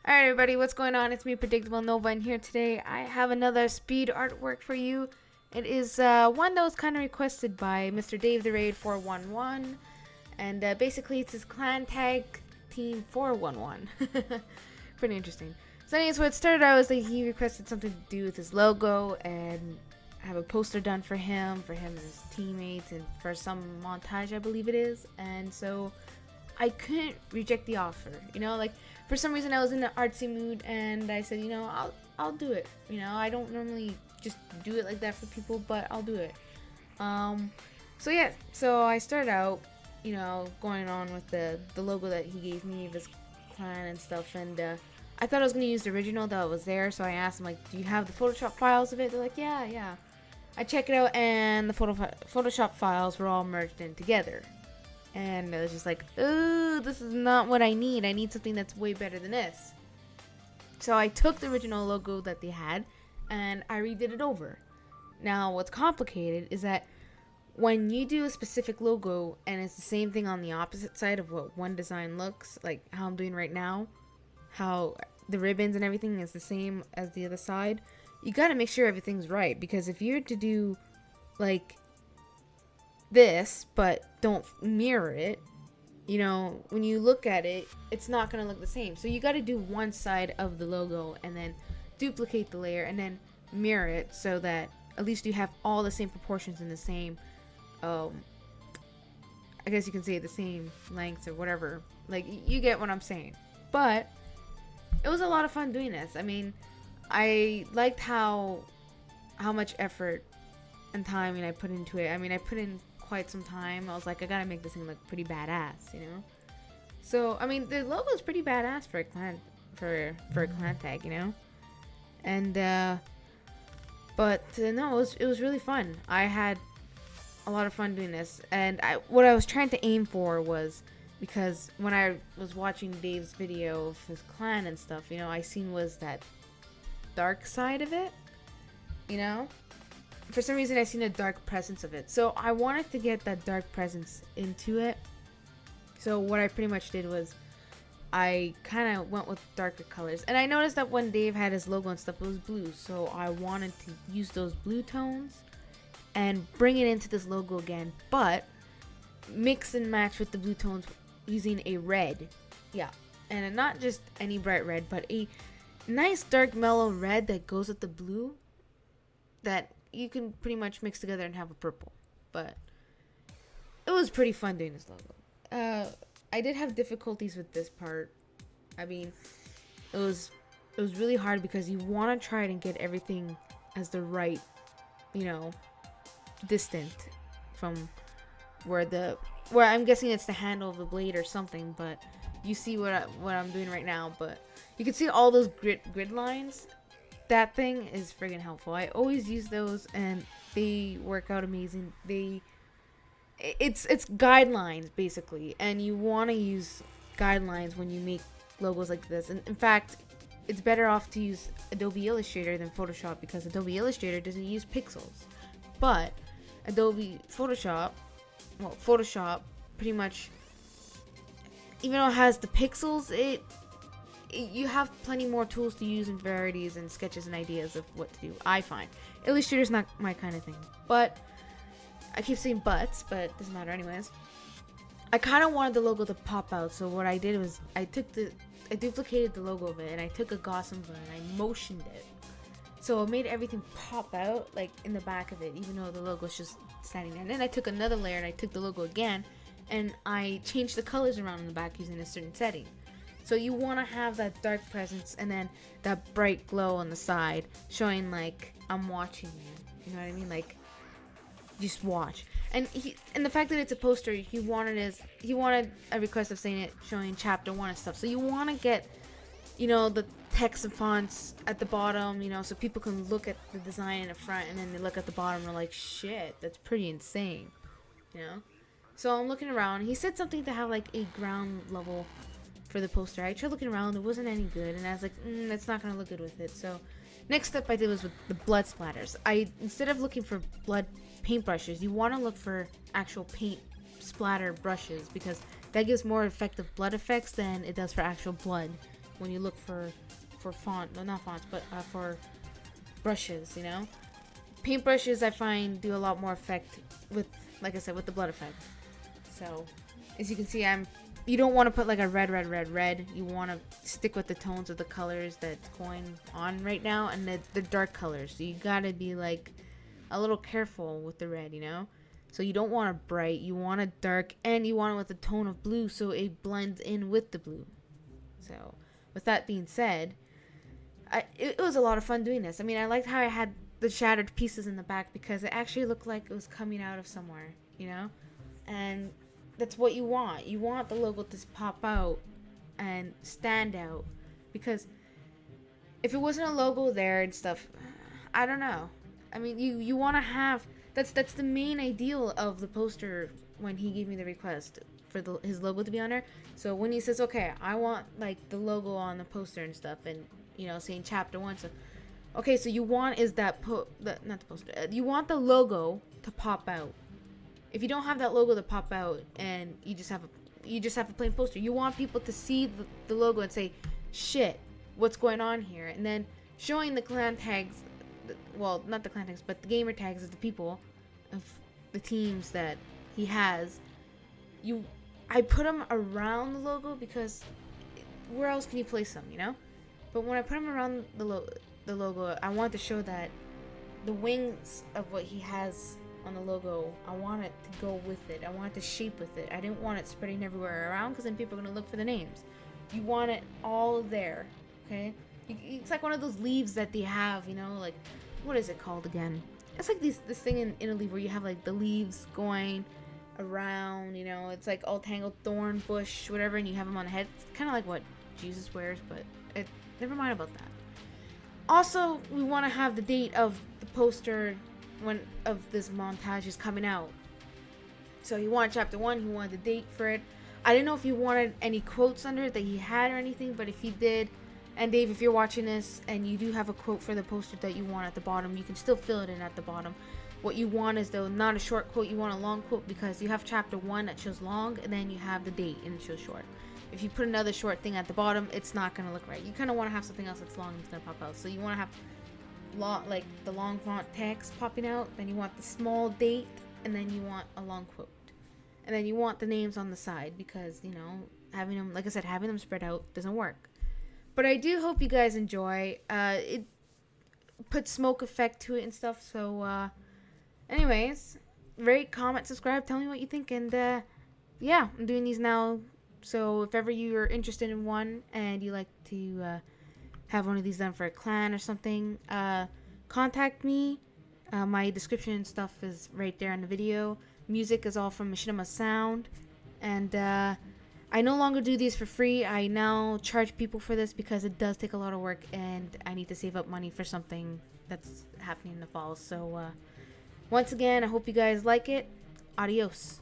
Alright everybody, what's going on? It's me, Predictablenova, and here today I have another speed artwork for you. It is one that was kind of requested by Mr. Dave the Raid 411, and basically it's his clan tag Team411. Pretty interesting. So anyways, what started out was that he requested something to do with his logo and have a poster done for him and his teammates, and for some montage I believe it is. And so I couldn't reject the offer, like for some reason I was in the artsy mood and I said, I'll do it. I don't normally just do it like that for people, but I'll do it. So I started out, going on with the logo that he gave me of his clan and stuff, and I thought I was going to use the original that was there, so I asked him, like, do you have the Photoshop files of it? They're like, yeah. I check it out, and the Photoshop files were all merged in together. And I was just like, ooh, this is not what I need. I need something that's way better than this. So I took the original logo that they had, and I redid it over. Now, what's complicated is that when you do a specific logo, and it's the same thing on the opposite side of what one design looks, like how I'm doing right now, how the ribbons and everything is the same as the other side, you gotta make sure everything's right. Because if you're to do, like, this but don't mirror it, when you look at it, it's not gonna look the same. So you got to do one side of the logo and then duplicate the layer and then mirror it, so that at least you have all the same proportions and the same I guess you can say the same lengths or whatever. Like, you get what I'm saying. But it was a lot of fun doing this. I mean, I liked how much effort and time I put into it. I mean, I put in quite some time. I was like, I gotta make this thing look pretty badass, So I mean, the logo is pretty badass for a clan for a clan tag, And but no, it was really fun. I had a lot of fun doing this, and what I was trying to aim for was, because when I was watching Dave's video of his clan and stuff, I seen was that dark side of it, For some reason, I seen a dark presence of it. So I wanted to get that dark presence into it. So what I pretty much did was I kind of went with darker colors. And I noticed that when Dave had his logo and stuff, it was blue. So I wanted to use those blue tones and bring it into this logo again. But mix and match with the blue tones using a red. Yeah. And not just any bright red, but a nice dark mellow red that goes with the blue. That you can pretty much mix together and have a purple. But it was pretty fun doing this logo. I did have difficulties with this part. I mean, it was really hard because you want to try and get everything as the right, distant from where I'm guessing it's the handle of the blade or something, but you see what I'm doing right now. But you can see all those grid lines. That thing is friggin' helpful. I always use those and they work out amazing. It's guidelines basically, and you want to use guidelines when you make logos like this. And in fact, it's better off to use Adobe Illustrator than Photoshop, because Adobe Illustrator doesn't use pixels. But Photoshop pretty much, even though it has the pixels, you have plenty more tools to use and varieties and sketches and ideas of what to do. I find Illustrator's not my kind of thing, but I keep saying buts, but it doesn't matter anyways. I kind of wanted the logo to pop out, so what I did was I duplicated the logo of it, and I took a Gaussian blur and I motioned it, so it made everything pop out like in the back of it, even though the logo's just standing there. And then I took another layer and I took the logo again, and I changed the colors around in the back using a certain setting. So you want to have that dark presence and then that bright glow on the side, showing like I'm watching you. You know what I mean? Like, just watch. And the fact that it's a poster, he wanted a request of saying it, showing chapter 1 and stuff. So you want to get, the text and fonts at the bottom, so people can look at the design in the front, and then they look at the bottom and they're like, shit, that's pretty insane, So I'm looking around. He said something to have like a ground level for the poster. I tried looking around, it wasn't any good, and I was like, that's not gonna look good with it. So next step I did was with the blood splatters. Instead of looking for blood paintbrushes, you want to look for actual paint splatter brushes, because that gives more effective blood effects than it does for actual blood. when you look for font, no, not fonts, but for brushes, you know. Paintbrushes I find do a lot more effect with, like I said, with the blood effect. So as you can see, you don't want to put like a red. You want to stick with the tones of the colors that's going on right now, and the dark colors. So you gotta be like a little careful with the red, you know. So you don't want it bright, you want it dark, and you want it with a tone of blue so it blends in with the blue. So with that being said, it was a lot of fun doing this. I mean, I liked how I had the shattered pieces in the back because it actually looked like it was coming out of somewhere, you know. And that's what you want. You want the logo to pop out and stand out, because if it wasn't a logo there and stuff, I don't know. I mean, you want to have, that's the main ideal of the poster when he gave me the request for his logo to be on there. So when he says, okay, I want like the logo on the poster and stuff, and you know, saying chapter 1, so okay, so you want is that not the poster, you want the logo to pop out. If you don't have that logo to pop out and you just have a plain poster, you want people to see the logo and say, shit, what's going on here? And then showing the clan tags, well, not the clan tags, but the gamer tags of the people, of the teams that he has. I put them around the logo because where else can you place them, you know? But when I put them around the logo, I want to show that the wings of what he has on the logo, I want it to go with it. I want it to shape with it. I didn't want it spreading everywhere around, because then people are going to look for the names. You want it all there, okay? It's like one of those leaves that they have, you know, like, what is it called again? It's like this thing in Italy where you have like the leaves going around, you know, it's like all tangled, thorn bush, whatever, and you have them on the head. It's kind of like what Jesus wears, but never mind about that. Also, we want to have the date of the poster of this montage is coming out. So he wanted chapter 1, he wanted the date for it. I didn't know if he wanted any quotes under it that he had or anything, but if he did, and Dave, if you're watching this and you do have a quote for the poster that you want at the bottom, you can still fill it in at the bottom. What you want is, though, not a short quote, you want a long quote, because you have chapter 1 that shows long, and then you have the date and it shows short. If you put another short thing at the bottom, it's not going to look right. You kind of want to have something else that's long that's going to pop out. So you want to have like the long font text popping out, then you want the small date, and then you want a long quote, and then you want the names on the side, because, you know, having them, like I said, having them spread out doesn't work. But I do hope you guys enjoy. It puts smoke effect to it and stuff. So anyways, rate, comment, subscribe, tell me what you think, and yeah, I'm doing these now. So if ever you are interested in one and you like to have one of these done for a clan or something, contact me. My description and stuff is right there in the video. Music is all from Machinima Sound, and I no longer do these for free. I now charge people for this because it does take a lot of work, and I need to save up money for something that's happening in the fall. So once again, I hope you guys like it. Adios.